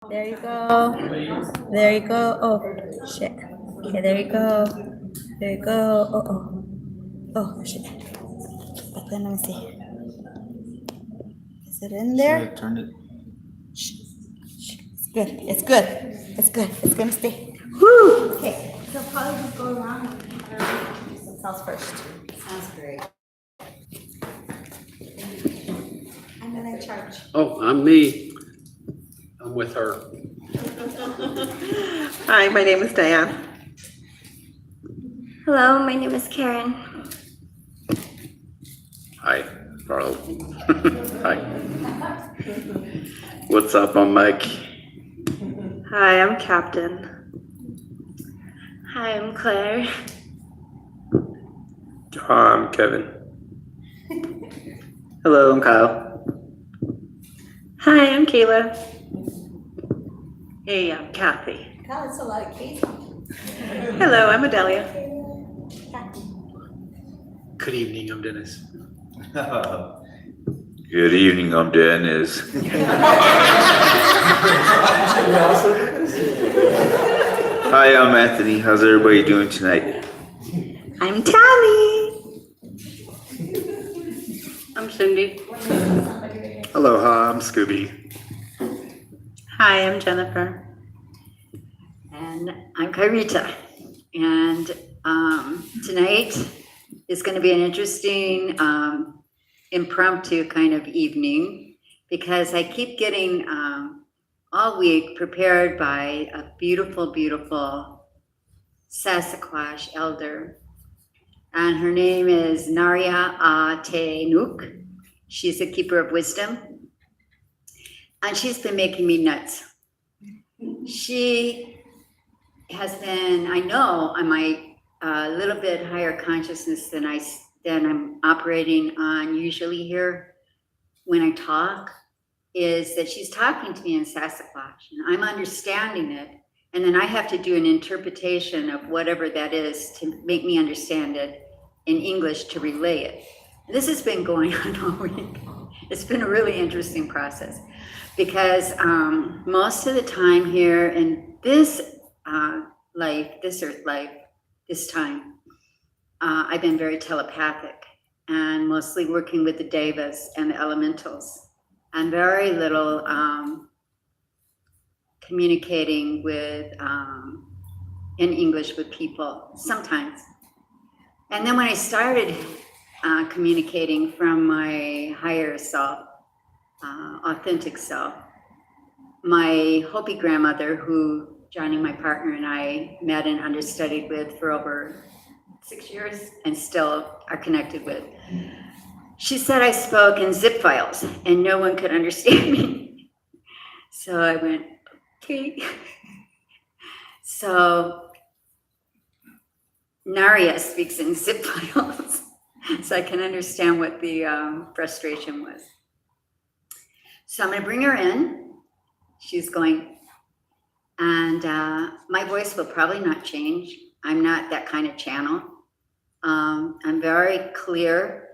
There you go. There you go. Oh, shit. Okay, there you go. There you go. Oh, oh. Oh, shit. But then let me see. Is it in there? Turn it. Shh. Shh. It's good. It's good. It's good. It's gonna stay. Woo! Okay. So probably just go around and do some cells first. Sounds great. And then I charge. Oh, I'm me. I'm with her. Hi, my name is Diane. Hello, my name is Karen. Hi, Carl. Hi. What's up? I'm Mike. Hi, I'm Captain. Hi, I'm Claire. I'm Kevin. Hello, I'm Kyle. Hi, I'm Kayla. Hey, I'm Kathy. God, it's a lot of cake. Hello, I'm Adelia. Good evening, I'm Dennis. Good evening, I'm Dennis. Hi, I'm Anthony. How's everybody doing tonight? I'm Tammy. I'm Cindy. Aloha, I'm Scooby. Hi, I'm Jennifer. And I'm Kyrita. And tonight is going to be an interesting impromptu kind of evening because I keep getting all week prepared by a beautiful, beautiful Sasquatch elder. And her name is Naria Nook. She's a keeper of wisdom. And she's been making me nuts. She has been, I know, on my little bit higher consciousness than I'm operating on usually here when I talk, is that she's talking to me in Sasquatch, and I'm understanding it, and then I have to do an interpretation of whatever that is to make me understand it in English to relay it. This has been going on all week. It's been a really interesting process because most of the time here in this life, this earth life, this time, I've been very telepathic and mostly working with the devas and the elementals and very little communicating with in English with people sometimes. And then when I started communicating from my higher self, authentic self, my Hopi grandmother, who Johnny, my partner, and I met and understudied with for over 6 years and still are connected with, she said I spoke in zip files and no one could understand me. So I went, okay. So Naria speaks in zip files, so I can understand what the frustration was. So I'm going to bring her in. She's going, and my voice will probably not change. I'm not that kind of channel. I'm very clear.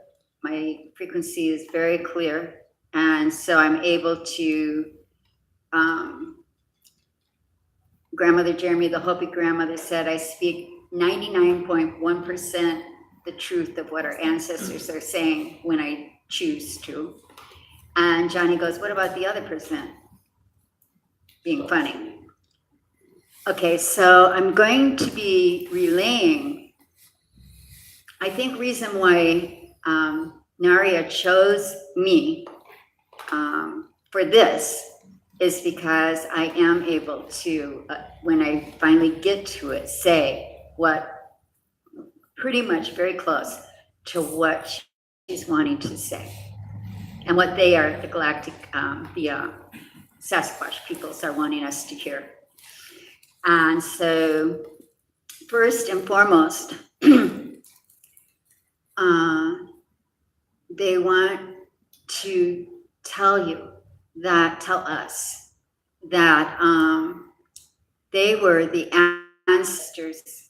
My frequency is very clear. And so I'm able to, Grandmother Jeremy, the Hopi grandmother, said I speak 99.1% the truth of what our ancestors are saying when I choose to. And Johnny goes, what about the other percent? Being funny. Okay, so I'm going to be relaying, I think reason why Naria chose me for this is because I am able to, when I finally get to it, say what pretty much very close to what she's wanting to say and what they are, the galactic, the Sasquatch peoples are wanting us to hear. And so first and foremost, they want to tell us that they were the ancestors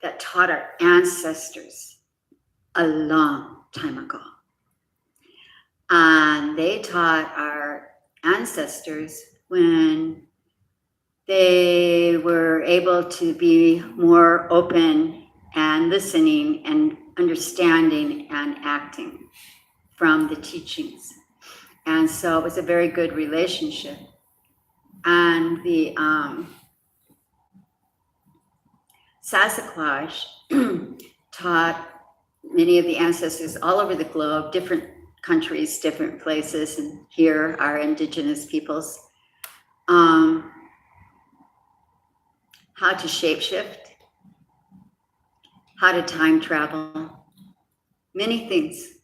that taught our ancestors a long time ago. And they taught our ancestors when they were able to be more open and listening and understanding and acting from the teachings. And so it was a very good relationship. And the Sasquatch taught many of the ancestors all over the globe, different countries, different places, and here are indigenous peoples, how to shapeshift, how to time travel, many things,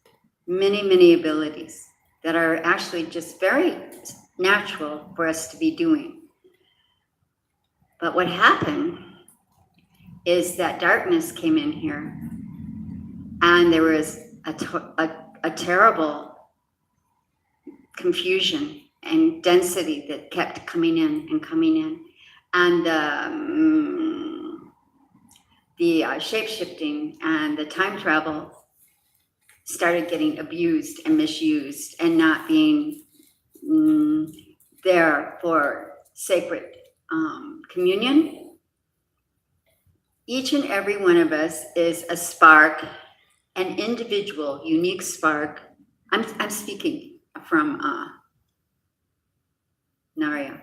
many abilities that are actually just very natural for us to be doing. But what happened is that darkness came in here, and there was a terrible confusion and density that kept coming in and coming in. And the shape-shifting and the time travel started getting abused and misused and not being there for sacred communion. Each and every one of us is a spark, an individual, unique spark. I'm speaking from Naria,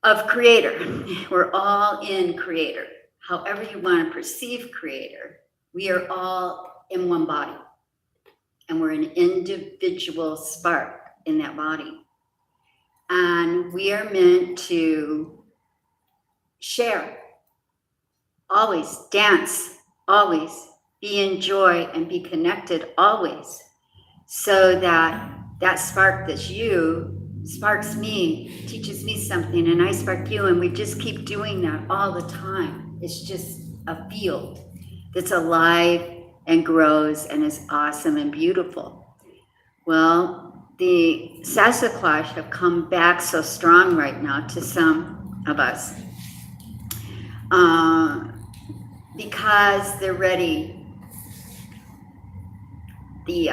of creator. We're all in creator. However you want to perceive creator, we are all in one body. And we're an individual spark in that body. And we are meant to share, always dance, always be in joy and be connected always, so that that spark that's you sparks me, teaches me something, and I spark you, and we just keep doing that all the time. It's just a field that's alive and grows and is awesome and beautiful. Well, the Sasquatch have come back so strong right now to some of us because they're ready. The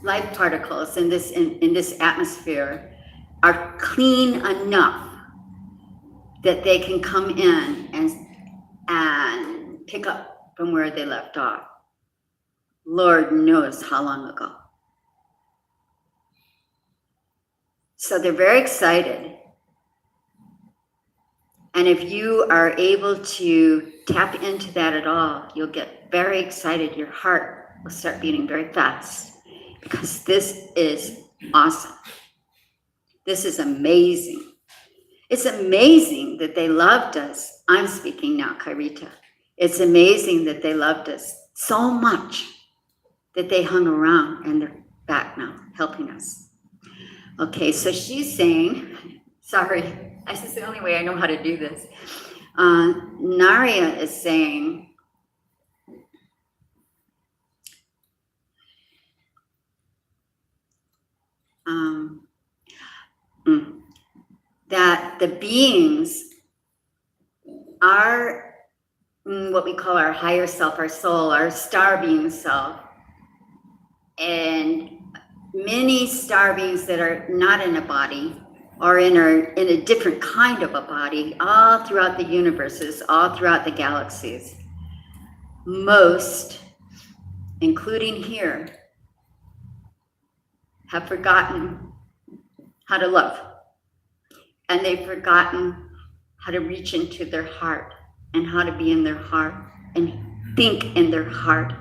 light particles in this atmosphere are clean enough that they can come in and pick up from where they left off. Lord knows how long ago. So they're very excited. And if you are able to tap into that at all, you'll get very excited. Your heart will start beating very fast, because this is awesome. This is amazing. It's amazing that they loved us. I'm speaking now, Kyrita. It's amazing that they loved us so much that they hung around, and they're back now helping us. Okay, so she's saying, sorry, this is the only way I know how to do this. Naria is saying, that the beings are what we call our higher self, our soul, our star being self, and many star beings that are not in a body or in a different kind of a body, all throughout the universes, all throughout the galaxies. Most, including here, have forgotten how to love. And they've forgotten how to reach into their heart and how to be in their heart and think in their heart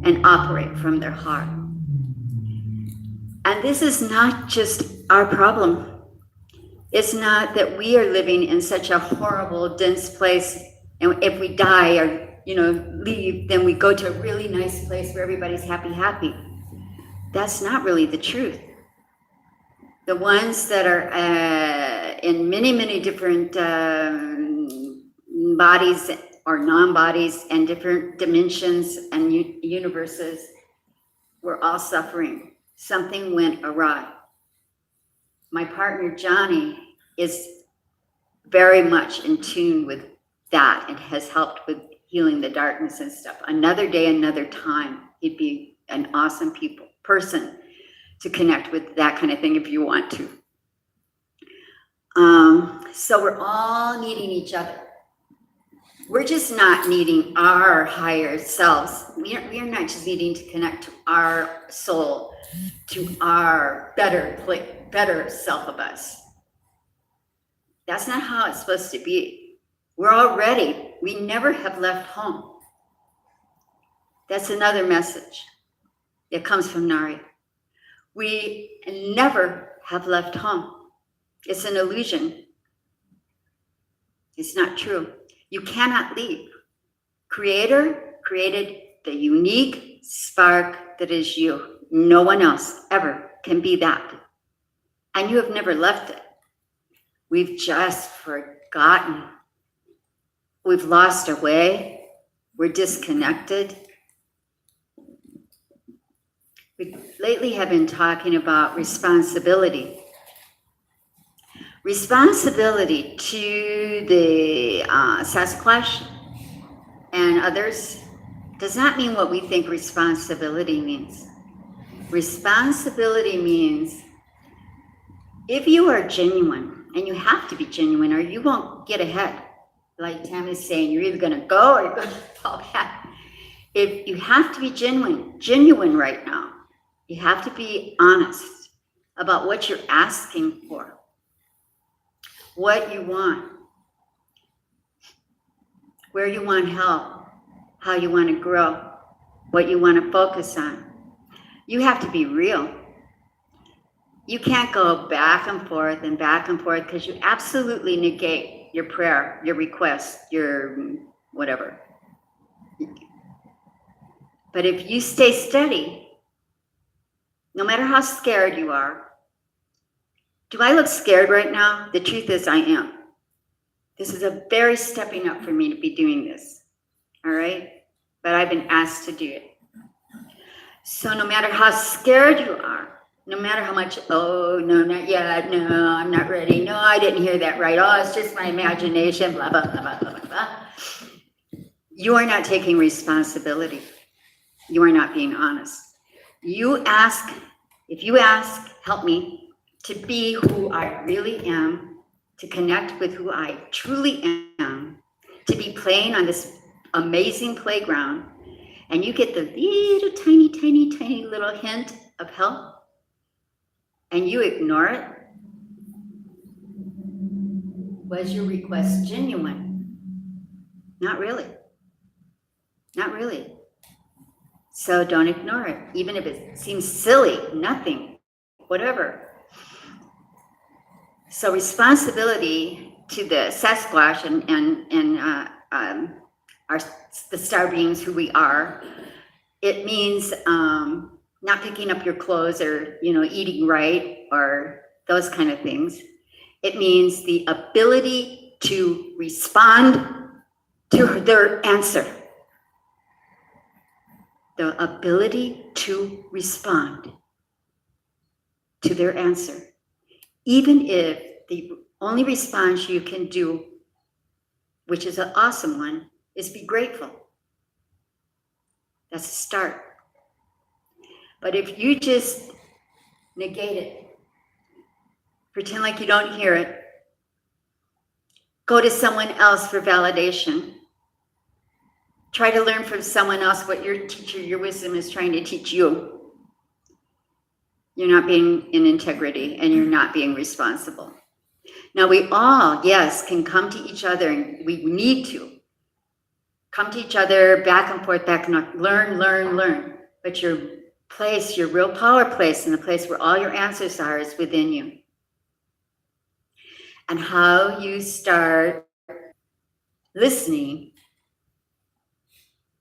and operate from their heart. And this is not just our problem. It's not that we are living in such a horrible, dense place, and if we die or leave, then we go to a really nice place where everybody's happy. That's not really the truth. The ones that are in many different bodies or non-bodies and different dimensions and universes, we're all suffering. Something went awry. My partner, Johnny, is very much in tune with that and has helped with healing the darkness and stuff. Another day, another time, he'd be an awesome person to connect with that kind of thing if you want to. So we're all needing each other. We're just not needing our higher selves. We are not just needing to connect to our soul, to our better self of us. That's not how it's supposed to be. We never have left home. That's another message that comes from Naria. We never have left home. It's an illusion. It's not true. You cannot leave. Creator created the unique spark that is you. No one else ever can be that. And you have never left it. We've just forgotten. We've lost our way. We're disconnected. We lately have been talking about responsibility. Responsibility to the Sasquatch and others does not mean what we think responsibility means. Responsibility means if you are genuine, and you have to be genuine or you won't get ahead. Like Tammy's saying, you're either going to go or you're going to fall back. If you have to be genuine right now, you have to be honest about what you're asking for. What you want, where you want help, how you want to grow, what you want to focus on. You have to be real. You can't go back and forth because you absolutely negate your prayer, your request, your whatever. But if you stay steady, no matter how scared you are, do I look scared right now? The truth is I am. This is a very stepping up for me to be doing this. All right? But I've been asked to do it. So no matter how scared you are, no matter how much, oh, no, not yet, no, I'm not ready, no, I didn't hear that right, oh, it's just my imagination, blah, blah, blah, blah, blah, blah. You are not taking responsibility. You are not being honest. If you ask, help me, to be who I really am, to connect with who I truly am, to be playing on this amazing playground, and you get the little tiny, tiny, tiny little hint of help, and you ignore it, was your request genuine? Not really. Not really. So don't ignore it, even if it seems silly, nothing, whatever. So responsibility to the Sasquatch and the star beings who we are, it means not picking up your clothes or eating right or those kind of things. It means the ability to respond to their answer. The ability to respond to their answer. Even if the only response you can do, which is an awesome one, is be grateful. That's a start. But if you just negate it, pretend like you don't hear it, go to someone else for validation, try to learn from someone else what your teacher, your wisdom is trying to teach you, you're not being in integrity and you're not being responsible. Now we all, yes, can come to each other, and we need to come to each other back and forth, learn. But your place, your real power place, and the place where all your answers are is within you. And how you start listening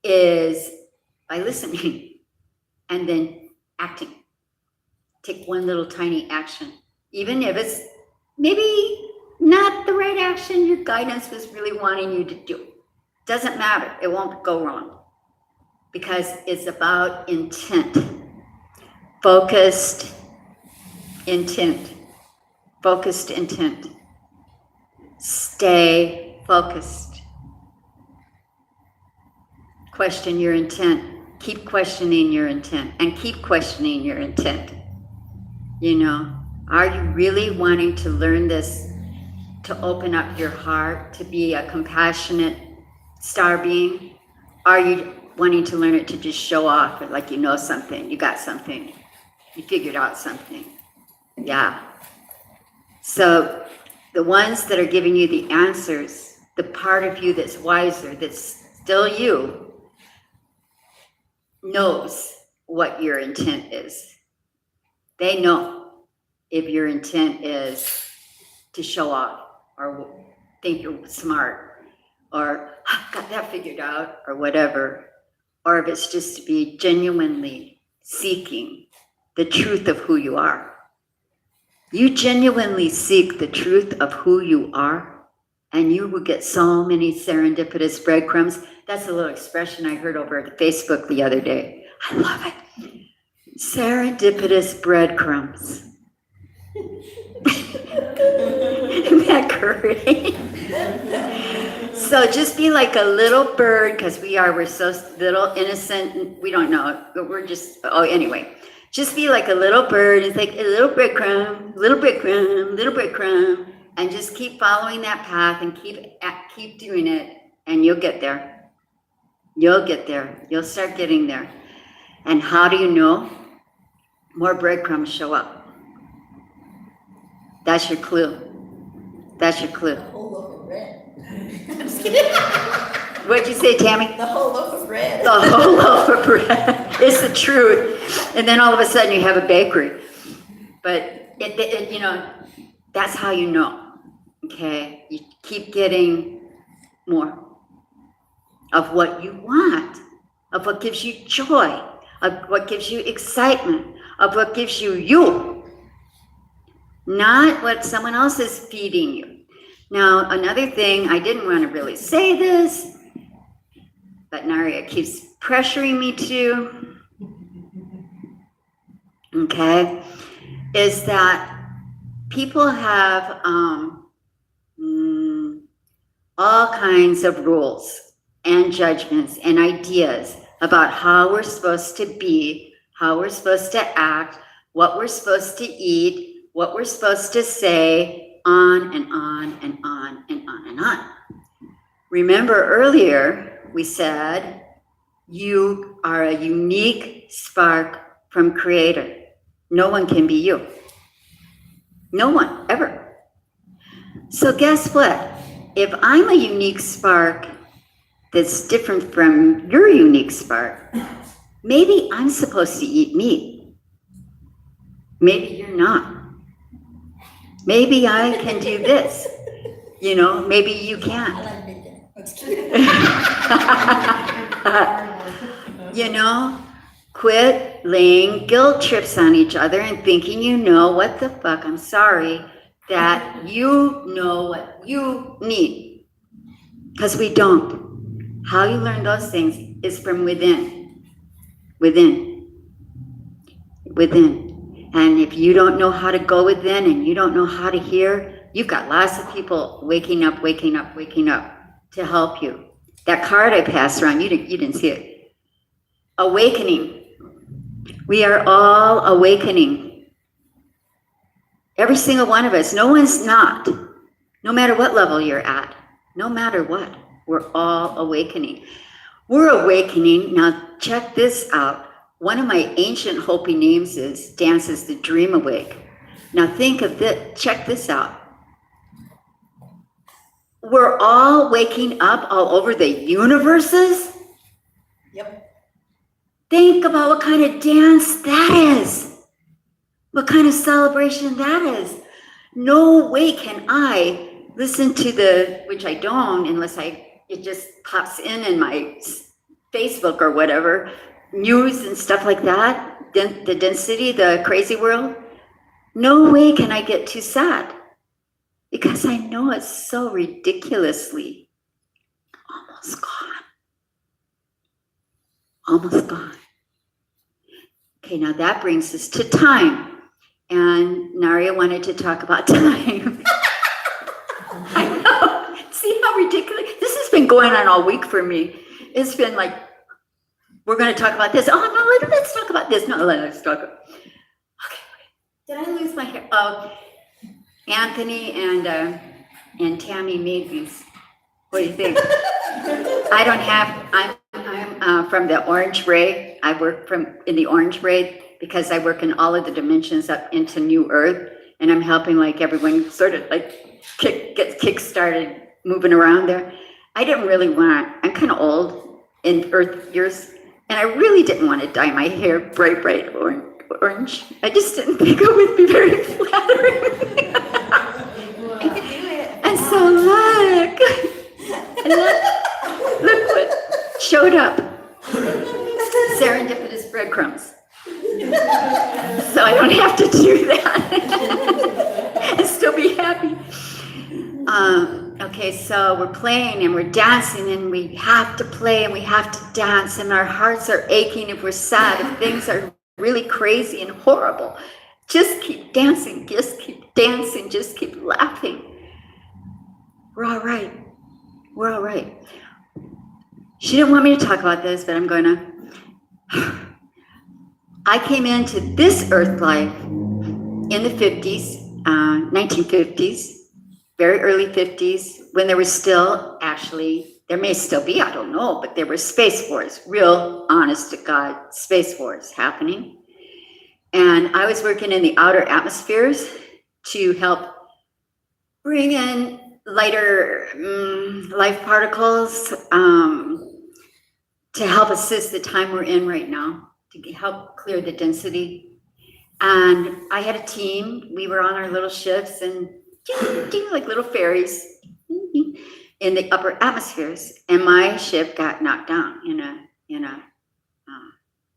is by listening and then acting. Take one little tiny action, even if it's maybe not the right action your guidance was really wanting you to do. Doesn't matter, it won't go wrong because it's about intent. Focused intent. Focused intent. Stay focused. Question your intent. Keep questioning your intent and keep questioning your intent. Are you really wanting to learn this to open up your heart, to be a compassionate star being? Are you wanting to learn it to just show off, like you know something, you got something, you figured out something? Yeah. So the ones that are giving you the answers, the part of you that's wiser, that's still you, knows what your intent is. They know if your intent is to show off or think you're smart or got that figured out or whatever, or if it's just to be genuinely seeking the truth of who you are. You genuinely seek the truth of who you are, and you will get so many serendipitous breadcrumbs. That's a little expression I heard over at Facebook the other day. I love it. Serendipitous breadcrumbs. Isn't that great? So just be like a little bird, because we're so little innocent. We don't know. We're just, anyway. Just be like a little bird. It's like a little breadcrumb, little breadcrumb, little breadcrumb, and just keep following that path and keep doing it, and you'll get there. You'll get there. You'll start getting there. And how do you know? More breadcrumbs show up. That's your clue. That's your clue. The whole loaf of bread. I'm just kidding. What'd you say, Tammy? The whole loaf of bread. The whole loaf of bread. It's the truth. And then all of a sudden you have a bakery. But that's how you know. Okay? You keep getting more of what you want, of what gives you joy, of what gives you excitement, of what gives you you. Not what someone else is feeding you. Now, another thing, I didn't want to really say this, but Naria keeps pressuring me to, okay, is that people have all kinds of rules and judgments and ideas about how we're supposed to be, how we're supposed to act, what we're supposed to eat, what we're supposed to say, on and on and on and on and on. Remember earlier, we said, you are a unique spark from Creator. No one can be you. No one, ever. So guess what? If I'm a unique spark that's different from your unique spark, maybe I'm supposed to eat meat. Maybe you're not. Maybe I can do this. Maybe you I can't. like bacon. I'm just kidding. Quit laying guilt trips on each other and thinking you know what the fuck, I'm sorry, that you know what you need. Because we don't. How you learn those things is from within. Within. And if you don't know how to go within and you don't know how to hear, you've got lots of people waking up to help you. That card I passed around, you didn't see it. Awakening. We are all awakening. Every single one of us. No one's not. No matter what level you're at. No matter what. We're all awakening. We're awakening. Now check this out. One of my ancient Hopi names is dances the dream awake. Now think of this, check this out. We're all waking up all over the universes. Yep. Think about what kind of dance that is. What kind of celebration that is. No way can I listen to which I don't unless it just pops in my Facebook or whatever, news and stuff like that, the density, the crazy world. No way can I get too sad because I know it's so ridiculously almost gone. Almost gone. Okay, now that brings us to time. And Naria wanted to talk about time. I know. See how ridiculous? This has been going on all week for me. It's been like, we're going to talk about this. Oh, no, let's talk about this. No, let's talk. Okay, did I lose my hair? Oh, Anthony and and Tammy made these. What do you think? I'm from the orange ray. I work in the orange ray because I work in all of the dimensions up into New Earth, and I'm helping like everyone sort of like get kick started moving around there. I didn't really want, I'm kind of old in Earth years, and I really didn't want to dye my hair bright orange. I just didn't think it would be very flattering. And so look what showed up. Serendipitous breadcrumbs. So I don't have to do that and still be happy. Okay, so we're playing and we're dancing and we have to play and we have to dance and our hearts are aching if we're sad, if things are really crazy and horrible. Just keep dancing, just keep laughing. We're all right. We're all right. She didn't want me to talk about this, but I'm gonna. I came into this earth life in the 50s, 1950s, very early 50s, when there was still, actually, there may still be, I don't know, but there were space wars, real honest to God space wars happening. And I was working in the outer atmospheres to help bring in lighter life particles to help assist the time we're in right now, to help clear the density. And I had a team. We were on our little ships and like little fairies in the upper atmospheres. And my ship got knocked down in a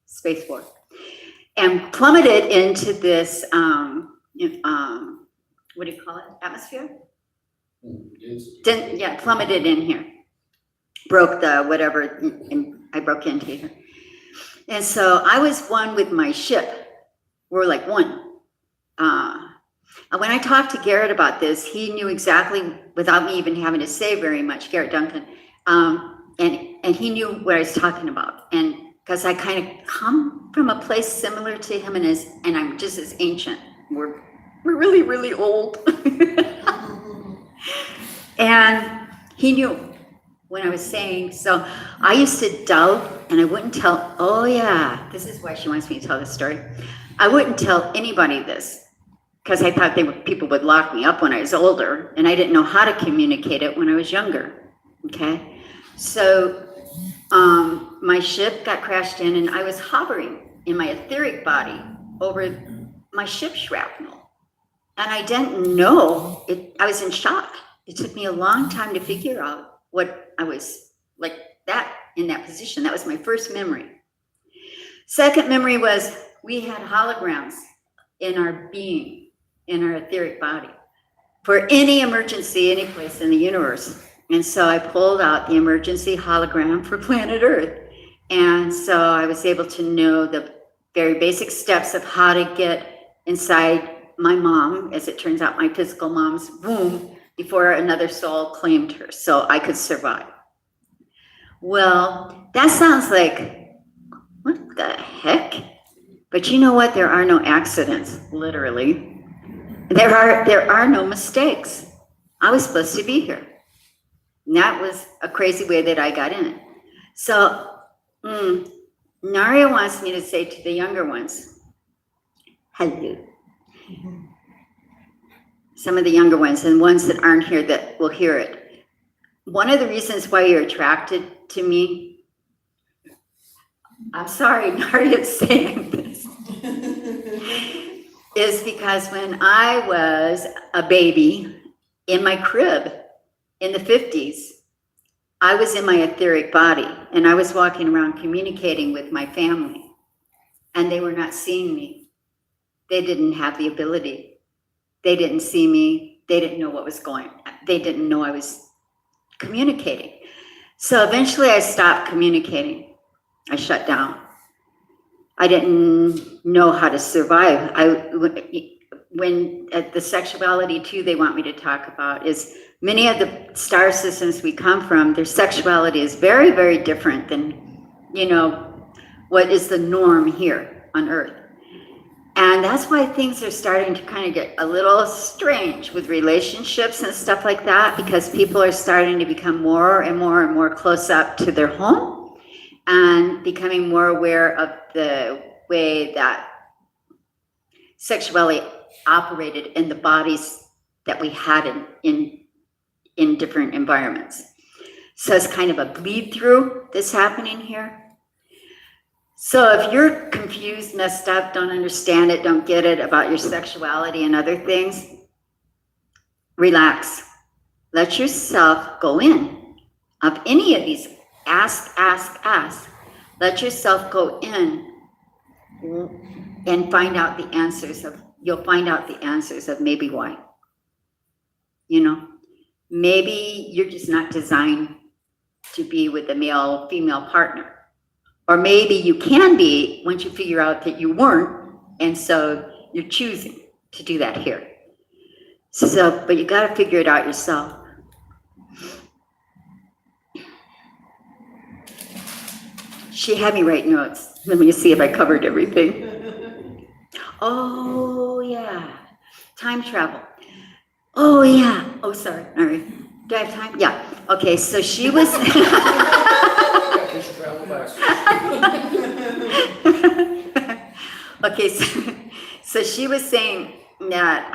space war and plummeted into this, what do you call it? Atmosphere? Plummeted in here. Broke the whatever, and I broke into here. And so I was one with my ship. We're like one. When I talked to Garrett about this, he knew exactly, without me even having to say very much, Garrett Duncan, and he knew what I was talking about. And because I kind of come from a place similar to him, and I'm just as ancient. We're really, really old. And he knew when I was saying, so I used to doubt, and I wouldn't tell, oh yeah, this is why she wants me to tell this story. I wouldn't tell anybody this, because I thought people would lock me up when I was older, and I didn't know how to communicate it when I was younger, okay? So my ship got crashed in, and I was hovering in my etheric body over my ship shrapnel, and I didn't know, I was in shock. It took me a long time to figure out what I was like that in that position. That was my first memory. Second memory was we had holograms in our being, in our etheric body, for any emergency, any place in the universe. And so I pulled out the emergency hologram for planet Earth. And so I was able to know the very basic steps of how to get inside my mom, as it turns out, my physical mom's womb, before another soul claimed her, so I could survive. Well, that sounds like, what the heck? But you know what? There are no accidents, literally. There are no mistakes. I was supposed to be here. And that was a crazy way that I got in it. So Naria wants me to say to the younger ones, hello. Some of the younger ones and ones that aren't here that will hear it. One of the reasons why you're attracted to me, I'm sorry, Naria's saying this, is because when I was a baby in my crib in the 50s, I was in my etheric body and I was walking around communicating with my family, and they were not seeing me. They didn't have the ability. They didn't see me. They didn't know what was going on. They didn't know I was communicating. So eventually I stopped communicating. I shut down. I didn't know how to survive. When at the sexuality too they want me to talk about is many of the star systems we come from, their sexuality is very, very different than, what is the norm here on Earth. And that's why things are starting to kind of get a little strange with relationships and stuff like that, because people are starting to become more and more and more close up to their home and becoming more aware of the way that sexuality operated in the bodies that we had in different environments. So it's kind of a bleed through that's happening here. So if you're confused, messed up, don't understand it, don't get it about your sexuality and other things, relax. Let yourself go in. Of any of these, ask. Let yourself go in and find out the answers of, you'll find out the answers of maybe why. You know, maybe you're just not designed to be with a male-female partner. Or maybe you can be once you figure out that you weren't, and so you're choosing to do that here. So, but you got to figure it out yourself. She had me write notes. Let me see if I covered everything. Oh, yeah. Time travel. Oh, yeah. Oh, sorry. All right. Do I have time? Yeah. Okay, so she was... Okay, so she was saying that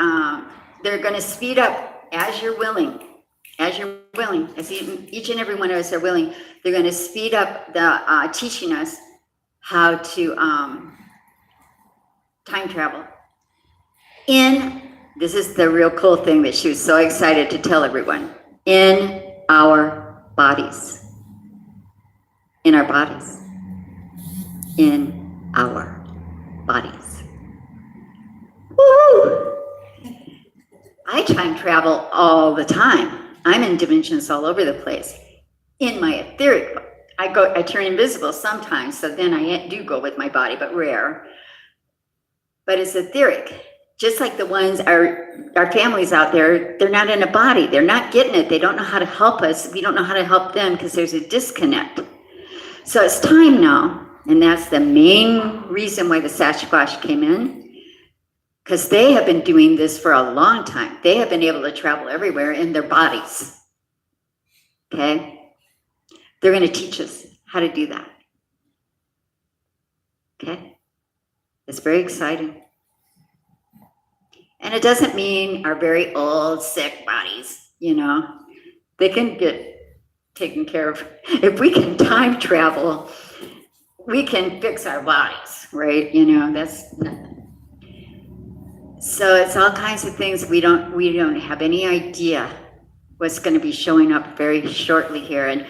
they're going to speed up as you're willing, as each and every one of us are willing, they're going to speed up the teaching us how to time travel. This is the real cool thing that she was so excited to tell everyone, in our bodies. In our bodies. In our bodies. Woo! I time travel all the time. I'm in dimensions all over the place. In my etheric, I turn invisible sometimes, so then I do go with my body, but rare. But it's etheric. Just like the ones, our families out there, they're not in a body. They're not getting it. They don't know how to help us. We don't know how to help them because there's a disconnect. So it's time now, and that's the main reason why the Sasquatch came in, because they have been doing this for a long time. They have been able to travel everywhere in their bodies. Okay? They're going to teach us how to do that. Okay? It's very exciting. And it doesn't mean our very old, sick bodies, you know. They can get taken care of. If we can time travel, we can fix our bodies, right? You know, that's nothing. So it's all kinds of things we don't have any idea what's going to be showing up very shortly here. And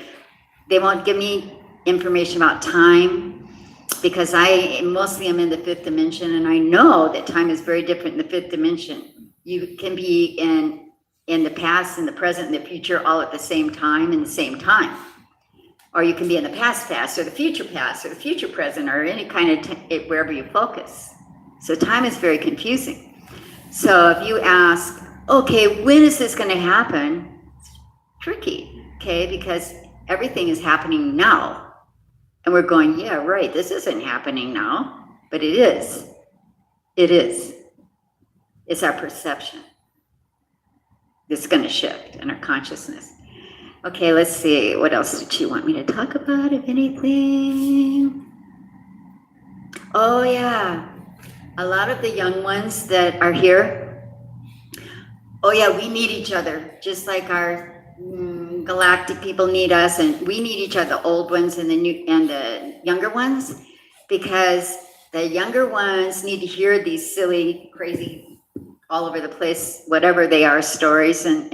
they won't give me information about time, because I mostly am in the fifth dimension, and I know that time is very different in the fifth dimension. You can be in the past, in the present, and the future all at the same time, in the same time. Or you can be in the past, or the future past, or the future present, or any kind of wherever you focus. So time is very confusing. So if you ask, okay, when is this going to happen? It's tricky, okay, because everything is happening now. And we're going, yeah, right, this isn't happening now, but it is. It is. It's our perception. It's going to shift in our consciousness. Okay, let's see. What else did you want me to talk about, if anything? Oh, yeah. A lot of the young ones that are here, oh, yeah, we need each other, just like our galactic people need us, and we need each other, the old ones and the younger ones, because the younger ones need to hear these silly, crazy, all over the place, whatever they are, stories and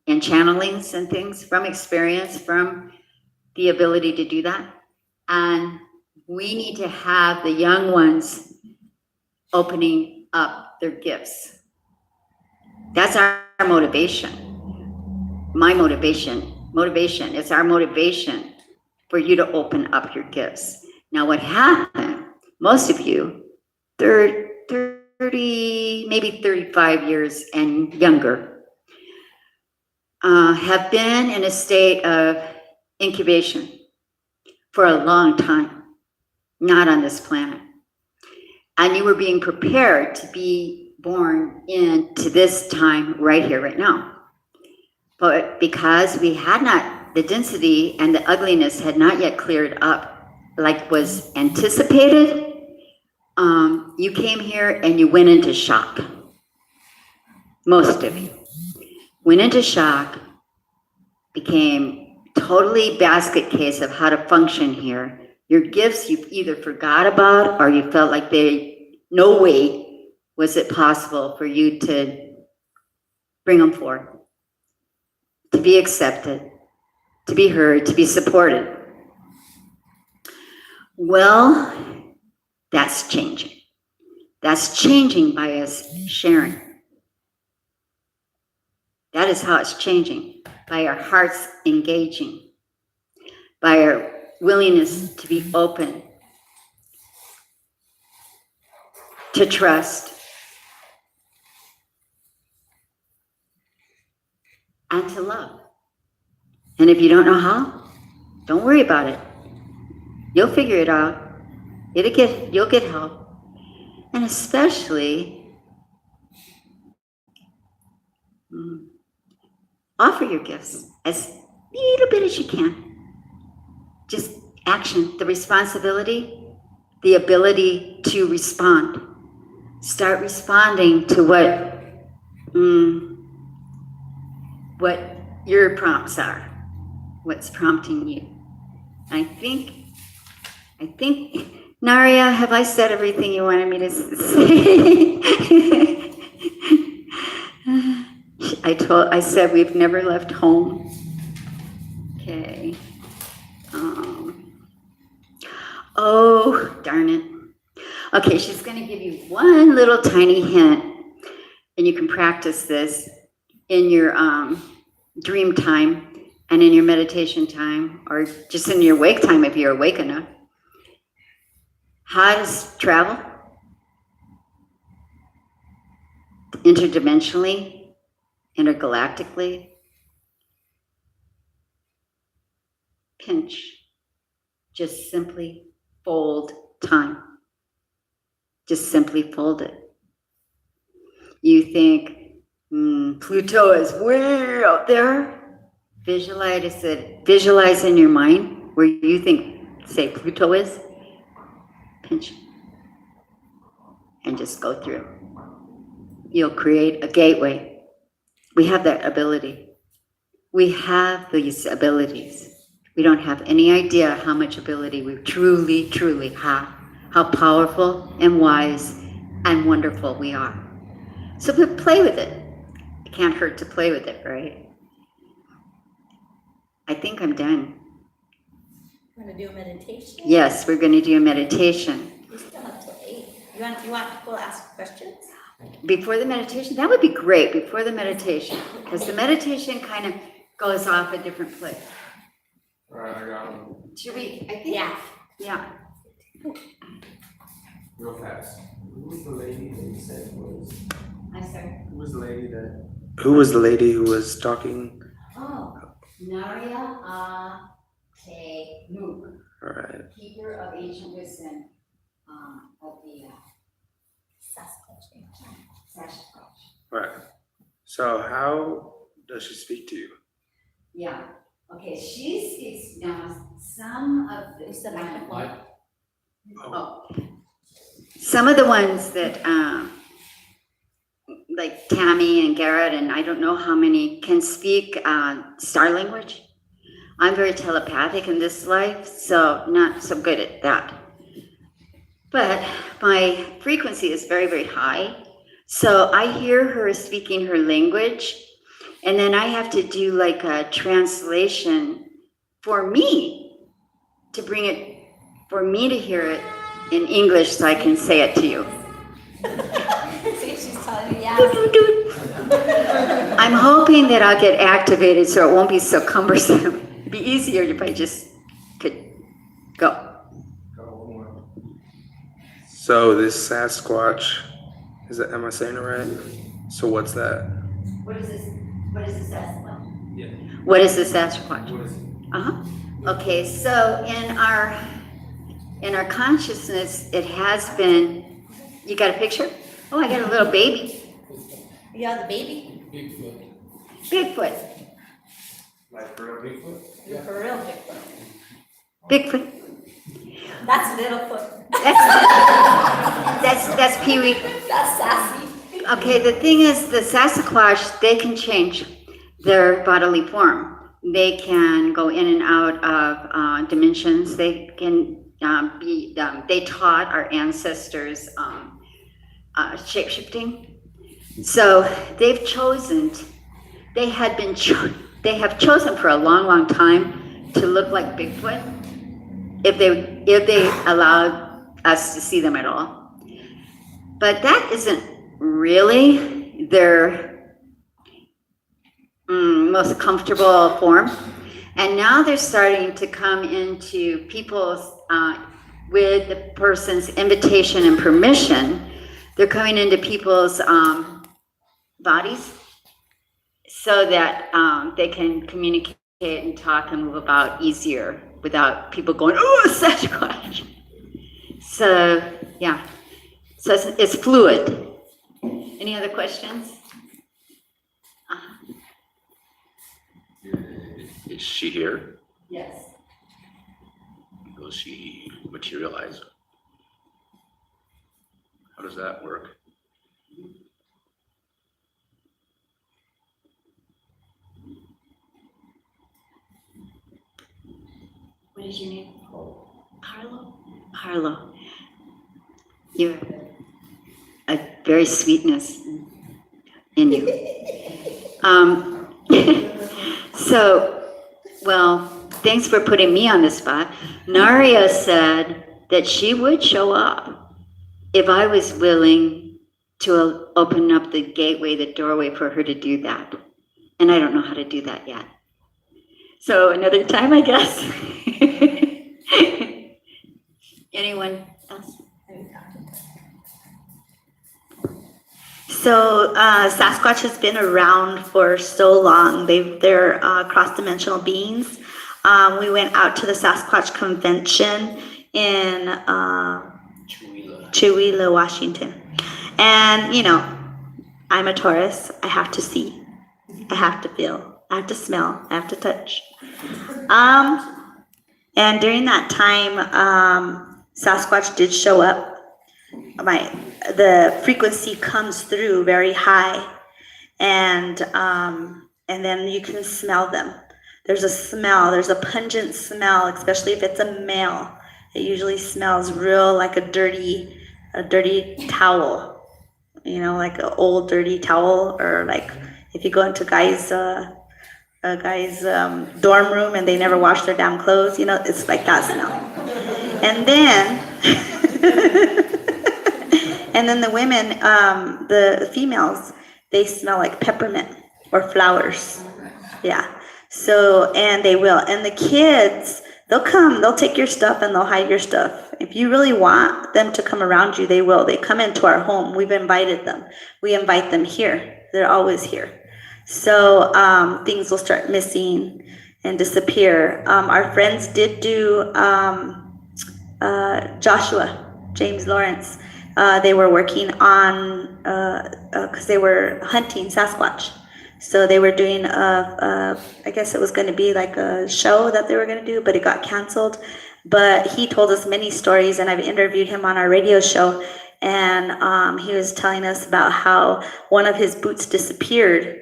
channelings and things from experience, from the ability to do that. And we need to have the young ones opening up their gifts. That's our motivation. My motivation, it's our motivation for you to open up your gifts. Now what happened, most of you, 30, maybe 35 years and younger, have been in a state of incubation for a long time, not on this planet. And you were being prepared to be born into this time right here, right now. But because we had not, the density and the ugliness had not yet cleared up like was anticipated, you came here and you went into shock. Most of you went into shock, became totally basket case of how to function here. Your gifts you either forgot about or you felt like no way was it possible for you to bring them forth, to be accepted, to be heard, to be supported. Well, that's changing. That's changing by us sharing. That is how it's changing, by our hearts engaging, by our willingness to be open, to trust, and to love. And if you don't know how, don't worry about it. You'll figure it out. You'll get help. And especially, offer your gifts as little bit as you can. Just action, the responsibility, the ability to respond. Start responding to what your prompts are, what's prompting you. I think, Naria, have I said everything you wanted me to say? I said we've never left home. Okay. Oh, darn it. Okay, she's going to give you one little tiny hint, and you can practice this in your dream time and in your meditation time, or just in your wake time if you're awake enough. How does travel? Interdimensionally, intergalactically. Pinch. Just simply fold time. Just simply fold it. You think, Pluto is way out there. Visualize in your mind where you think, say, Pluto is. Pinch. And just go through. You'll create a gateway. We have that ability. We have these abilities. We don't have any idea how much ability we truly, truly have. How powerful and wise and wonderful we are. So play with it. It can't hurt to play with it, right? I think I'm done. We're going to do a meditation? Yes, we're going to do a meditation. We still have till 8. You want people to ask questions? Before the meditation? That would be great, before the meditation. Because the meditation kind of goes off a different place. All right, I got one. Should we? I think. Yeah. Real fast. Who was the lady that you said was? I'm sorry. Who was the lady that? Who was the lady who was talking? Oh, Naria, Nook, All right. keeper of ancient wisdom of the Sasquatch. All right. So how does she speak to you? Yeah. Okay, she speaks now some of the. Use the microphone. Oh. Some of the ones that, like Tammy and Garrett, and I don't know how many can speak star language. I'm very telepathic in this life, so not so good at that. But my frequency is very, very high. So I hear her speaking her language, and then I have to do like a translation for me to bring it, for me to hear it in English so I can say it to you. See, she's telling you, yeah. I'm hoping that I'll get activated so it won't be so cumbersome. It'd be easier if I just could go. Go one more. So this Sasquatch, am I saying it right? So what's that? What is this? What is the Sasquatch? Yeah. What is the Sasquatch? What is it? Okay, so in our consciousness, it has been You got a picture? Oh, I got a little baby. You have the baby? Bigfoot. Like for a Bigfoot? For real Bigfoot. Bigfoot. That's Littlefoot. That's Pee-wee. That's sassy. Okay, the thing is, the Sasquatch, they can change their bodily form. They can go in and out of dimensions. They can they taught our ancestors shape-shifting. So they have chosen for a long, long time to look like Bigfoot if they allowed us to see them at all. But that isn't really their most comfortable form. And now they're starting to come into people's, with the person's invitation and permission, they're coming into people's bodies so that they can communicate and talk and move about easier without people going, oh, Sasquatch. So, yeah. So it's fluid. Any other questions? Is she here? Yes. Will she materialize? How does that work? What is your name? Carlo? Carlo. You're a very sweetness in you. So, well, thanks for putting me on the spot. Naria said that she would show up if I was willing to open up the gateway, the doorway for her to do that. And I don't know how to do that yet. So another time, I guess. Anyone else? So Sasquatch has been around for so long. They're cross-dimensional beings. We went out to the Sasquatch convention in Chewelah, Washington. And, you know, I'm a Taurus. I have to see. I have to feel. I have to smell. I have to touch. And during that time, Sasquatch did show up. The frequency comes through very high, and then you can smell them. There's a smell. There's a pungent smell, especially if it's a male. It usually smells real like a dirty towel. You know, like an old dirty towel, or like if you go into a guy's dorm room and they never wash their damn clothes. You know, it's like that smell. And then. And then the women, the females, they smell like peppermint or flowers. Yeah. So, and they will. And the kids, they'll come, they'll take your stuff and they'll hide your stuff. If you really want them to come around you, they will. They come into our home. We've invited them. We invite them here. They're always here. So things will start missing and disappear. Our friends did do James Lawrence. They were working on, because they were hunting Sasquatch. So they were doing, I guess it was going to be like a show that they were going to do, but it got canceled. But he told us many stories, and I've interviewed him on our radio show. And he was telling us about how one of his boots disappeared,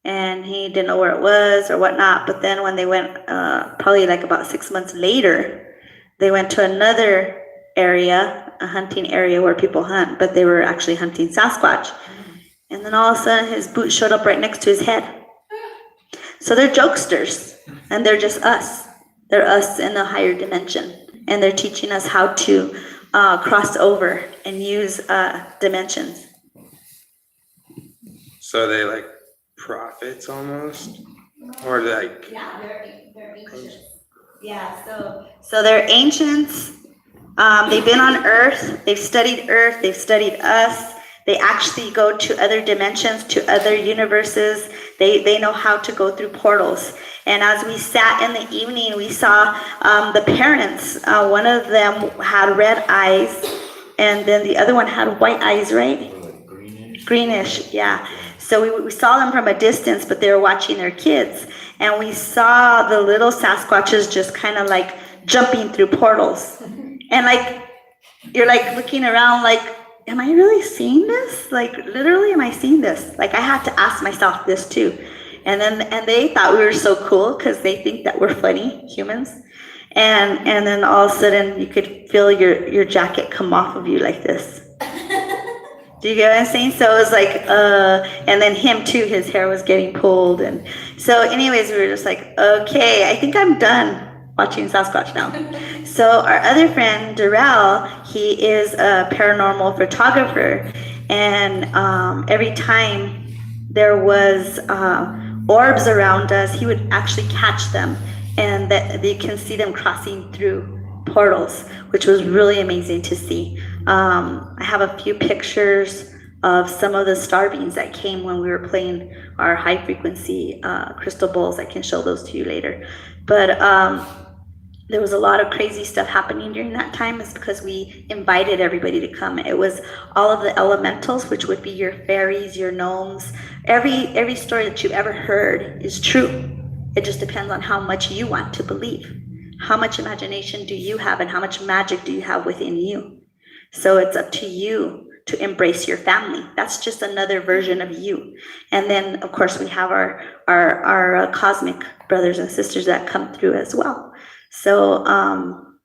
and he didn't know where it was or whatnot. But then when they went, probably like about 6 months later, they went to another area, a hunting area where people hunt, but they were actually hunting Sasquatch. And then all of a sudden his boot showed up right next to his head. So they're jokesters, and they're just us. They're us in a higher dimension, and they're teaching us how to cross over and use dimensions. So are they like prophets almost? Or like... Yeah, they're ancients. Yeah, So they're ancients. They've been on Earth. They've studied Earth. They've studied us. They actually go to other dimensions, to other universes. They know how to go through portals. And as we sat in the evening, we saw the parents. One of them had red eyes, and then the other one had white eyes, right? Greenish, yeah. So we saw them from a distance, but they were watching their kids. And we saw the little Sasquatches just kind of like jumping through portals. And like, you're like looking around like, am I really seeing this? Like, literally, am I seeing this? Like, I had to ask myself this too. And they thought we were so cool because they think that we're funny humans. And then all of a sudden you could feel your jacket come off of you like this. Do you get what I'm saying? So it was like, and then him too, his hair was getting pulled. And so anyways, we were just like, okay, I think I'm done watching Sasquatch now. So our other friend, Darrell, he is a paranormal photographer. And every time there was orbs around us, he would actually catch them. And that you can see them crossing through portals, which was really amazing to see. I have a few pictures of some of the star beams that came when we were playing our high frequency crystal bowls. I can show those to you later. But there was a lot of crazy stuff happening during that time. It's because we invited everybody to come. It was all of the elementals, which would be your fairies, your gnomes. Every story that you've ever heard is true. It just depends on how much you want to believe. How much imagination do you have, and how much magic do you have within you? So it's up to you to embrace your family. That's just another version of you. And then, of course, we have our cosmic brothers and sisters that come through as well. So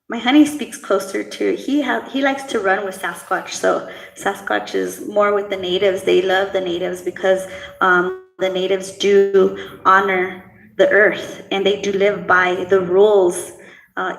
my honey speaks closer to, he likes to run with Sasquatch. So Sasquatch is more with the natives. They love the natives because the natives do honor the earth, and they do live by the rules,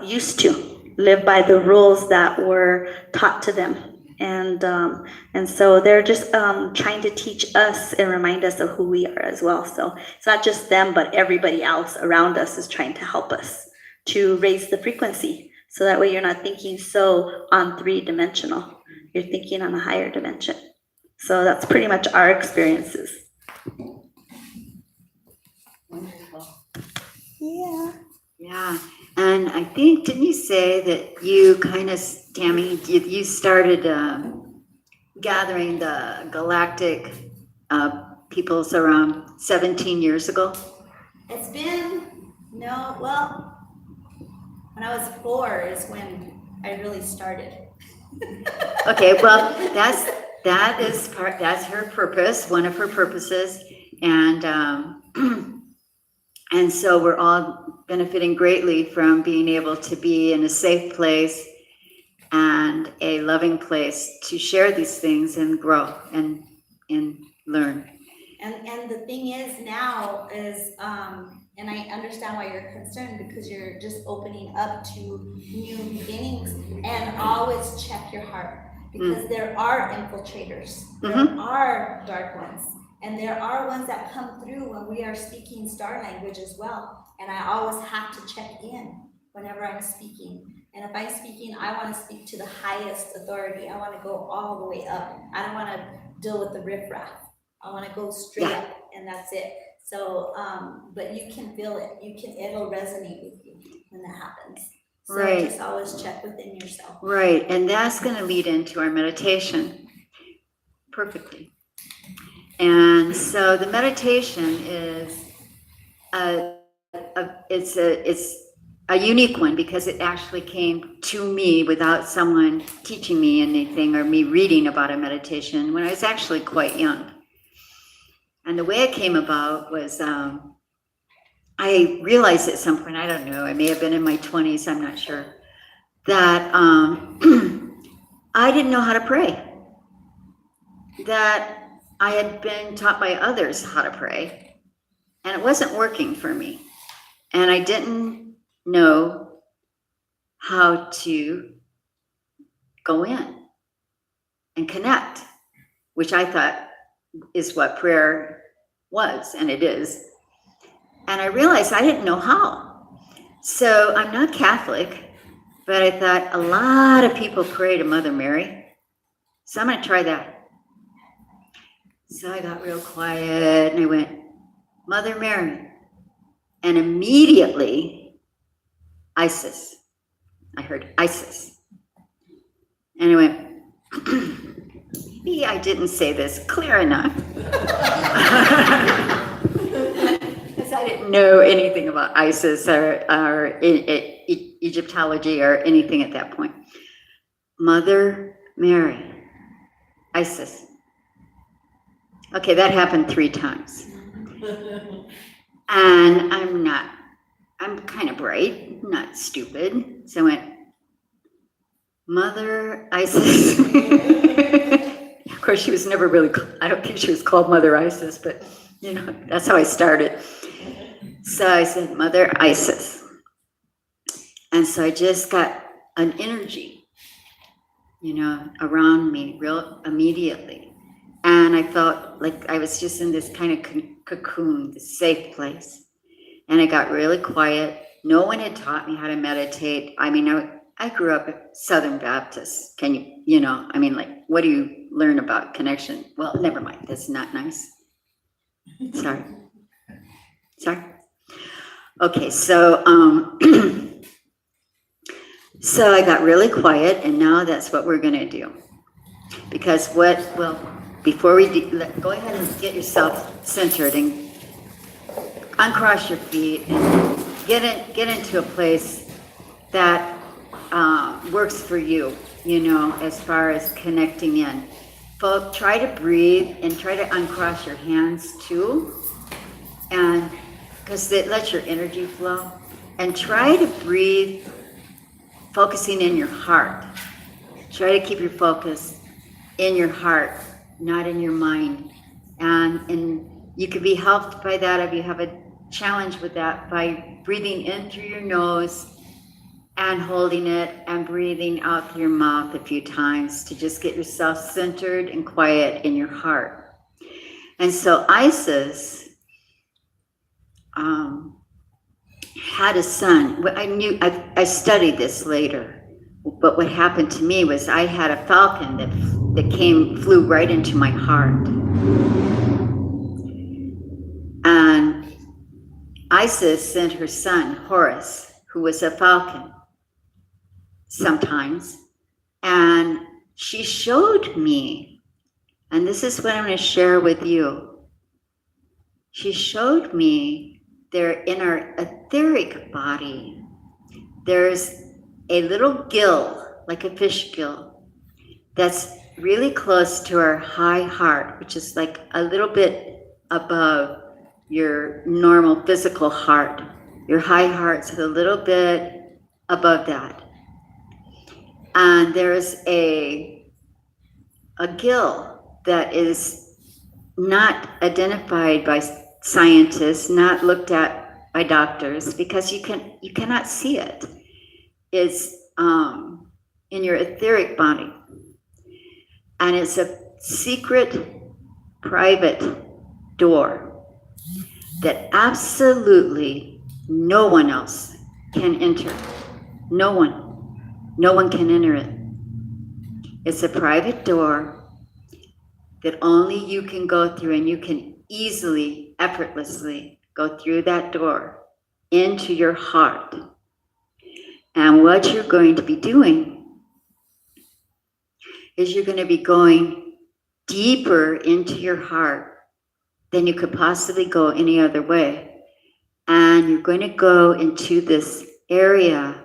used to live by the rules that were taught to them. And so they're just trying to teach us and remind us of who we are as well. So it's not just them, but everybody else around us is trying to help us to raise the frequency. So that way you're not thinking so on 3-dimensional. You're thinking on a higher dimension. So that's pretty much our experiences. Yeah. Yeah, and I think, didn't you say that you kind of, Tammy, you started gathering the galactic peoples around 17 years ago? It's been, no, well, when I was 4 is when I really started. Okay, well, that's her purpose, one of her purposes, and so we're all benefiting greatly from being able to be in a safe place and a loving place to share these things and grow and learn. And the thing is now is, and I understand why you're concerned, because you're just opening up to new beginnings, and always check your heart, because there are infiltrators, there are dark ones. And there are ones that come through when we are speaking star language as well. And I always have to check in whenever I'm speaking. And if I'm speaking, I want to speak to the highest authority. I want to go all the way up. I don't want to deal with the riffraff. I want to go straight up, and that's it. So, but you can feel it. It'll resonate with you when that happens. So Right. Just always check within yourself. Right, and that's going to lead into our meditation perfectly. And so the meditation is it's a unique one, because it actually came to me without someone teaching me anything or me reading about a meditation when I was actually quite young. And the way it came about was I realized at some point, I don't know, I may have been in my 20s, I'm not sure, that I didn't know how to pray. That I had been taught by others how to pray, and it wasn't working for me. And I didn't know how to go in and connect, which I thought is what prayer was, and it is. And I realized I didn't know how. So I'm not Catholic, but I thought a lot of people pray to Mother Mary, so I'm going to try that. So I got real quiet and I went, Mother Mary. And immediately, Isis. I heard Isis. And I went, maybe I didn't say this clear enough. Because I didn't know anything about Isis or Egyptology or anything at that point. Mother Mary, Isis. Okay, that happened 3 times. And I'm kind of bright, not stupid. So I went, Mother Isis. Of course, she was never really, I don't think she was called Mother Isis, but you know, that's how I started. So I said, Mother Isis. And so I just got an energy, you know, around me real immediately. And I felt like I was just in this kind of cocoon, this safe place. And I got really quiet. No one had taught me how to meditate. I mean, I grew up at Southern Baptist. Can you know, I mean, like, what do you learn about connection? Well, never mind. That's not nice. Sorry. Okay, so, so I got really quiet, and now that's what we're going to do. Because before we go ahead and get yourself centered and uncross your feet and get into a place that works for you, you know, as far as connecting in. Folks, try to breathe and try to uncross your hands too, and because it lets your energy flow. And try to breathe, focusing in your heart. Try to keep your focus in your heart, not in your mind. And you can be helped by that if you have a challenge with that by breathing in through your nose and holding it and breathing out through your mouth a few times to just get yourself centered and quiet in your heart. And so Isis had a son. I studied this later, but what happened to me was I had a falcon that flew right into my heart. And Isis sent her son, Horus, who was a falcon sometimes, and she showed me, and this is what I'm going to share with you. She showed me there in our etheric body, there's a little gill, like a fish gill, that's really close to our high heart, which is like a little bit above your normal physical heart. Your high heart's a little bit above that. And there's a gill that is not identified by scientists, not looked at by doctors, because you cannot see it. It's in your etheric body. And it's a secret, private door that absolutely no one else can enter. No one can enter it. It's a private door that only you can go through, and you can easily, effortlessly go through that door into your heart. And what you're going to be doing is you're going to be going deeper into your heart than you could possibly go any other way. And you're going to go into this area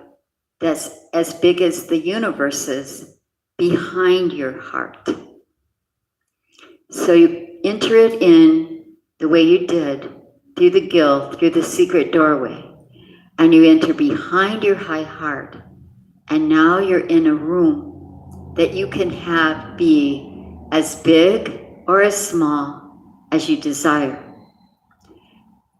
that's as big as the universe is behind your heart. So you enter it in the way you did, through the gill, through the secret doorway, and you enter behind your high heart. And now you're in a room that you can have be as big or as small as you desire.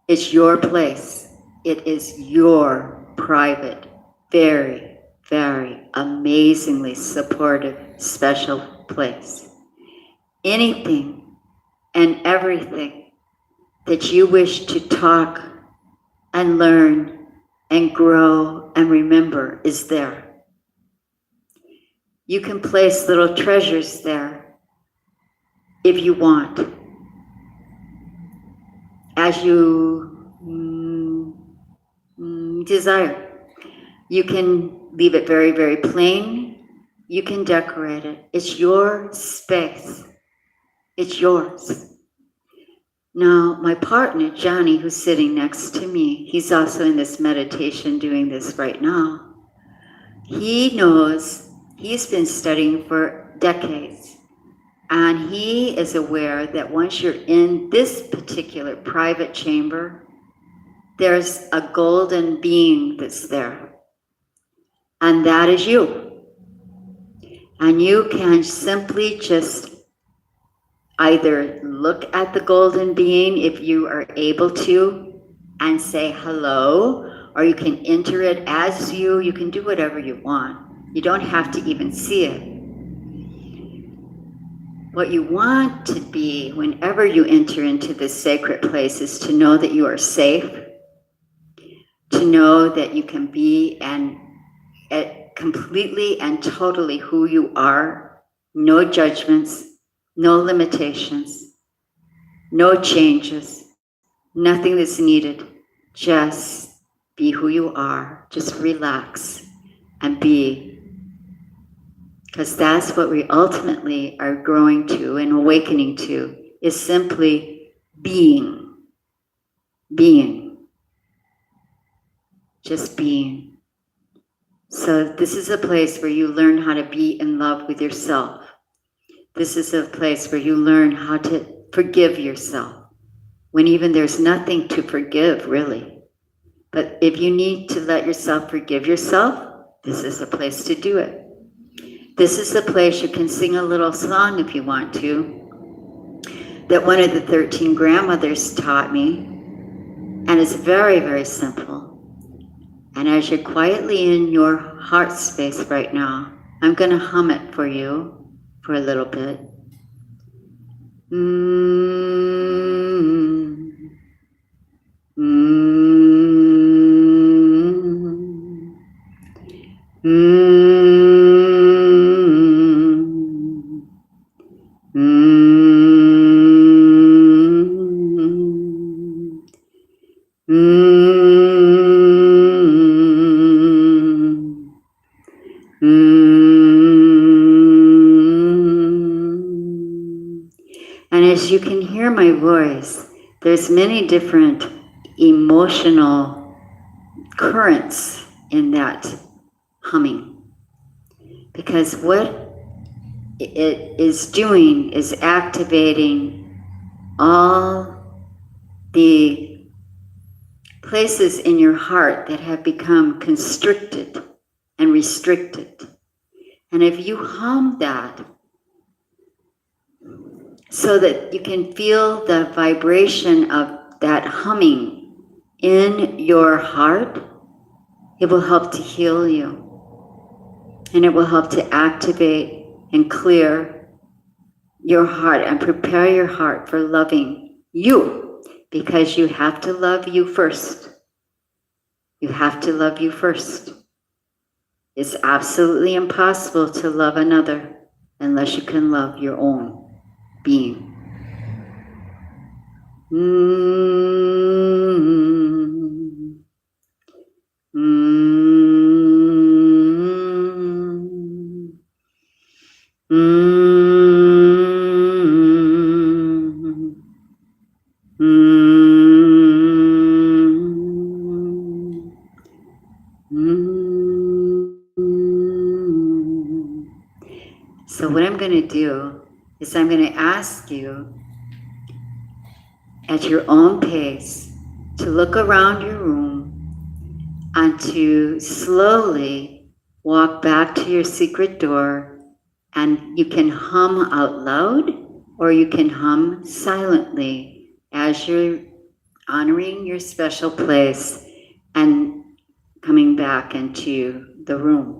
It's your place. It is your private, very, very amazingly supportive, special place. Anything and everything that you wish to talk and learn and grow and remember is there. You can place little treasures there if you want, as you desire. You can leave it very, very plain. You can decorate it. It's your space. It's yours. Now, my partner, Johnny, who's sitting next to me, he's also in this meditation doing this right now. He knows, he's been studying for decades, and he is aware that once you're in this particular private chamber, there's a golden being that's there, and that is you. And you can simply just either look at the golden being if you are able to and say hello, or you can enter it as you. You can do whatever you want. You don't have to even see it. What you want to be whenever you enter into this sacred place is to know that you are safe, to know that you can be completely and totally who you are, no judgments, no limitations, no changes, nothing that's needed. Just be who you are. Just relax and be. Because that's what we ultimately are growing to and awakening to, is simply being. Being. Just being. So this is a place where you learn how to be in love with yourself. This is a place where you learn how to forgive yourself, when even there's nothing to forgive, really. But if you need to let yourself forgive yourself, this is a place to do it. This is the place you can sing a little song if you want to, that one of the 13 grandmothers taught me, and it's very, very simple. And as you're quietly in your heart space right now, I'm going to hum it for you for a little bit. And as you can hear my voice, there's many different emotional currents in that humming. Because what it is doing is activating all the places in your heart that have become constricted and restricted. And if you hum that, so that you can feel the vibration of that humming in your heart, it will help to heal you. And it will help to activate and clear your heart and prepare your heart for loving you, because you have to love you first. You have to love you first. It's absolutely impossible to love another unless you can love your own being. So what I'm going to do is I'm going to ask you at your own pace to look around your room and to slowly walk back to your secret door, and you can hum out loud or you can hum silently as you're honoring your special place and coming back into the room.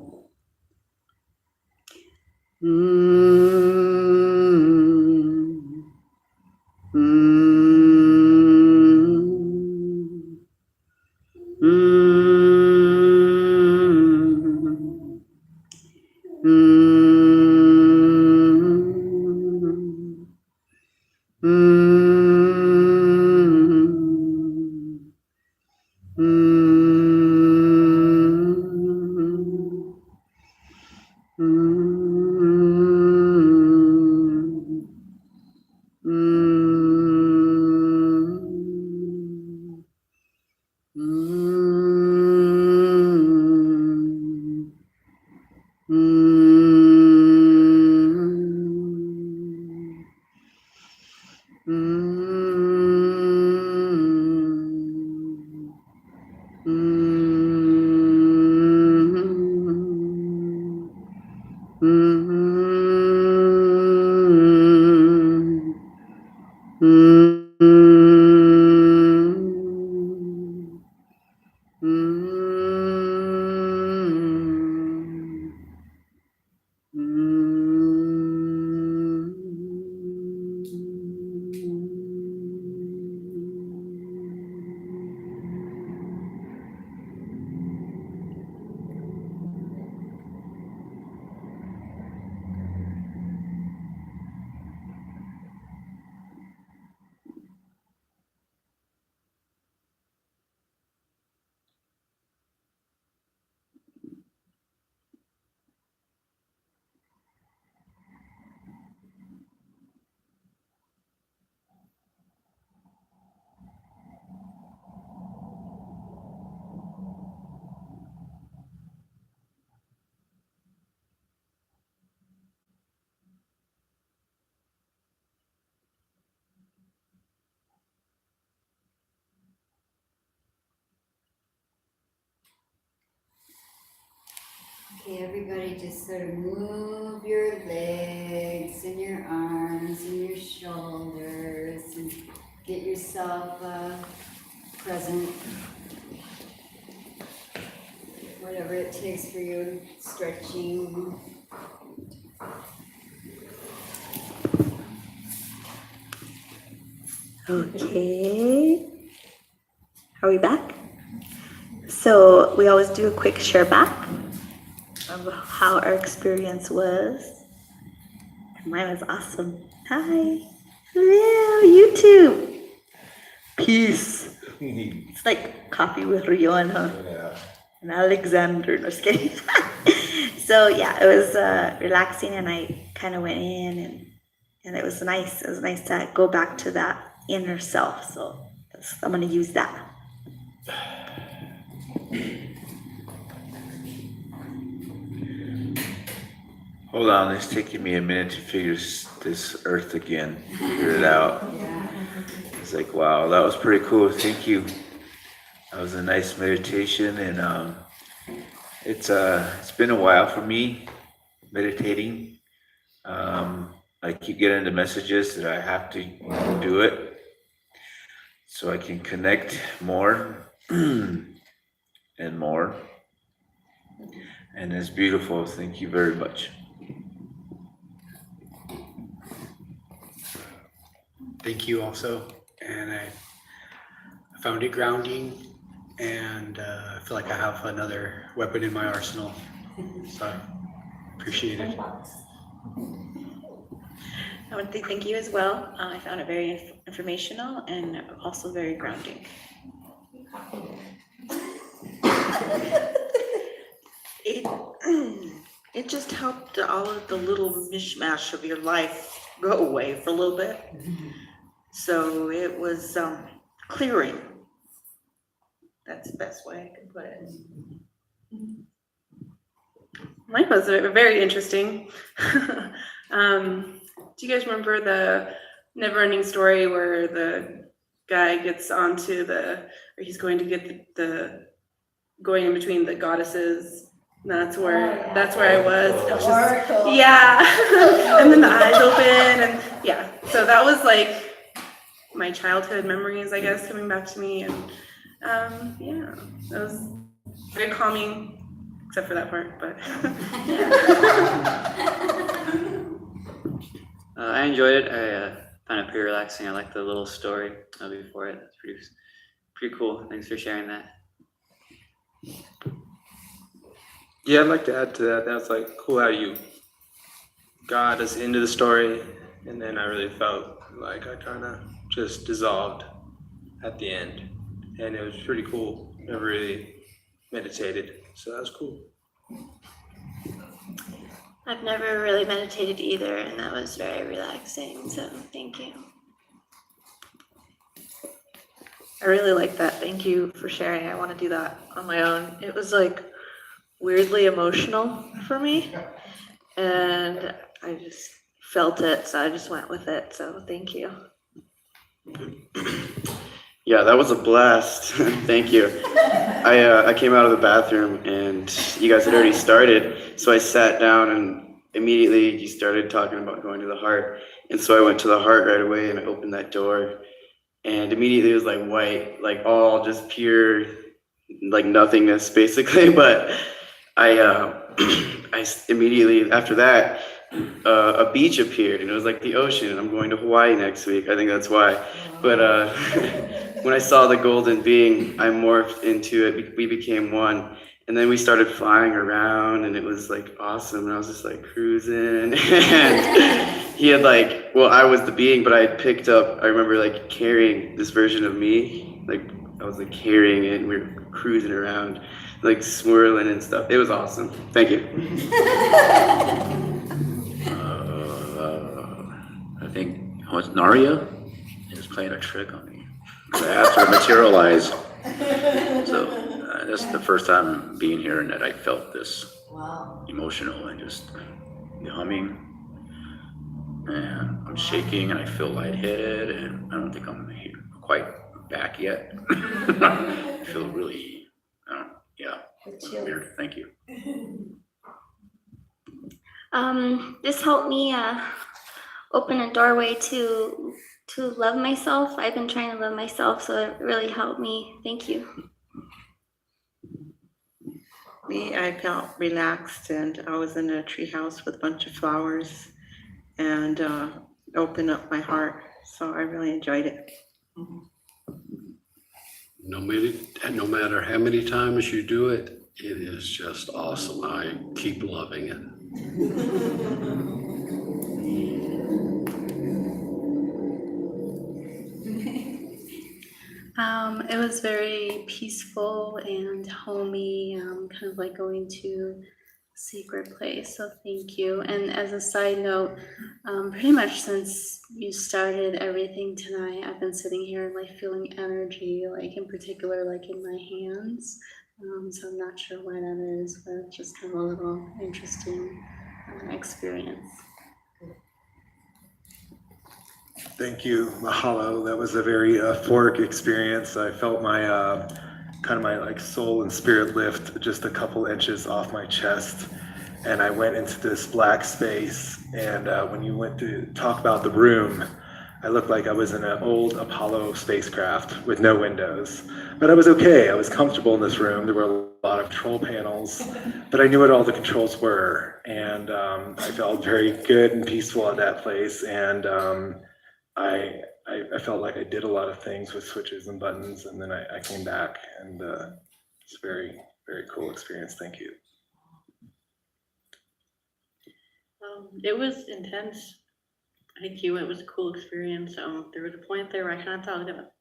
Okay, everybody just sort of move your legs and your arms and your shoulders and get yourself present. Whatever it takes for you, stretching. Okay. Are we back? So we always do a quick share back of how our experience was. Mine was awesome. Hi. Hello, YouTube. Peace. It's like coffee with Rion, huh? Yeah. And Alexander. No, just kidding. So yeah, it was relaxing, and I kind of went in, and it was nice. It was nice to go back to that inner self. So I'm gonna use that. Hold on, it's taking me a minute to figure this earth again, figure it out. It's like, wow, that was pretty cool. Thank you. That was a nice meditation, and it's been a while for me meditating. I keep getting the messages that I have to do it so I can connect more and more. And it's beautiful. Thank you very much. Thank you also, and I found it grounding, and I feel like I have another weapon in my arsenal, so I appreciate it. I want to say thank you as well. I found it very informational and also very grounding. It just helped all of the little mishmash of your life go away for a little bit. So it was clearing. That's the best way I can put it. Mine was very interesting. Do you guys remember the never-ending story where the guy gets onto or he's going to get the going in between the goddesses? That's where I was. It was just, yeah. And then the eyes open, and yeah. So that was like my childhood memories, I guess, coming back to me, and yeah, it was very calming. Except for that part, but I enjoyed it. I found it pretty relaxing. I like the little story before it. It's pretty cool. Thanks for sharing that. Yeah, I'd like to add to that. That's like cool how you got us into the story, and then I really felt like I kind of just dissolved at the end, and it was pretty cool. Never really meditated, so that was cool. I've never really meditated either, and that was very relaxing, so thank you. I really like that. Thank you for sharing. I want to do that on my own. It was like weirdly emotional for me, and I just felt it, so I just went with it. So thank you. Yeah, that was a blast. Thank you. I came out of the bathroom and you guys had already started, so I sat down and immediately you started talking about going to the heart, and so I went to the heart right away and I opened that door, and immediately it was like white, like all just pure, like nothingness basically. But immediately after that, a beach appeared and it was like the ocean. I'm going to Hawaii next week. I think that's why. But when I saw the golden being, I morphed into it. We became one. And then we started flying around and it was like awesome. And I was just like cruising. And he had like, well, I was the being, but I had picked up, I remember like carrying this version of me. Like I was like carrying it and we were cruising around, like swirling and stuff. It was awesome. Thank you. I think was Naria is playing a trick on me. I asked her to materialize. So this is the first time being here and that I felt this emotional and just the humming. And I'm shaking and I feel lightheaded and I don't think I'm quite back yet. I feel really, weird. Thank you. This helped me open a doorway to love myself. I've been trying to love myself, so it really helped me. Thank you. I felt relaxed, and I was in a tree house with a bunch of flowers, and opened up my heart. So I really enjoyed it. No matter how many times you do it, it is just awesome. I keep loving it. It was very peaceful and homey, kind of like going to a secret place. So thank you. And as a side note, pretty much since you started everything tonight, I've been sitting here like feeling energy, like in particular, like in my hands. So I'm not sure why that is, but it's just kind of a little interesting experience. Thank you, mahalo. That was a very euphoric experience. I felt my kind of my like soul and spirit lift just a couple inches off my chest, and I went into this black space. And when you went to talk about the room, I looked like I was in an old Apollo spacecraft with no windows. But I was okay. I was comfortable in this room. There were a lot of control panels, but I knew what all the controls were, and I felt very good and peaceful at that place. And I felt like I did a lot of things with switches and buttons, and then I came back, and it's a very, very cool experience. Thank you. It was intense. Thank you. It was a cool experience. There was a point there where I kind of thought I was gonna like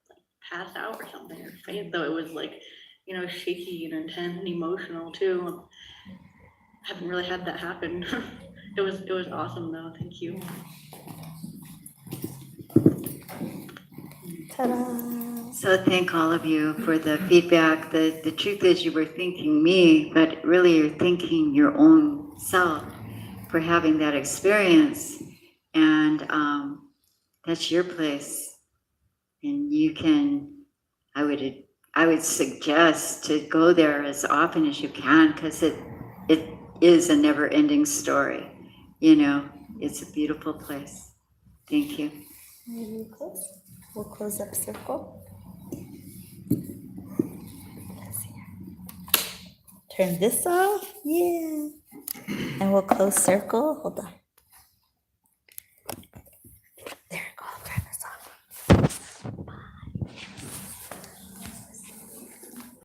pass out or something or faint, though it was like, shaky and intense and emotional too. I haven't really had that happen. It was awesome though. Thank you. Ta-da. So thank all of you for the feedback. The truth is you were thanking me, but really you're thanking your own self for having that experience. And that's your place. And you can, I would suggest to go there as often as you can, because it is a never-ending story. It's a beautiful place. Thank you. We'll close up circle. Turn this off. Yeah. And we'll close circle. Hold on.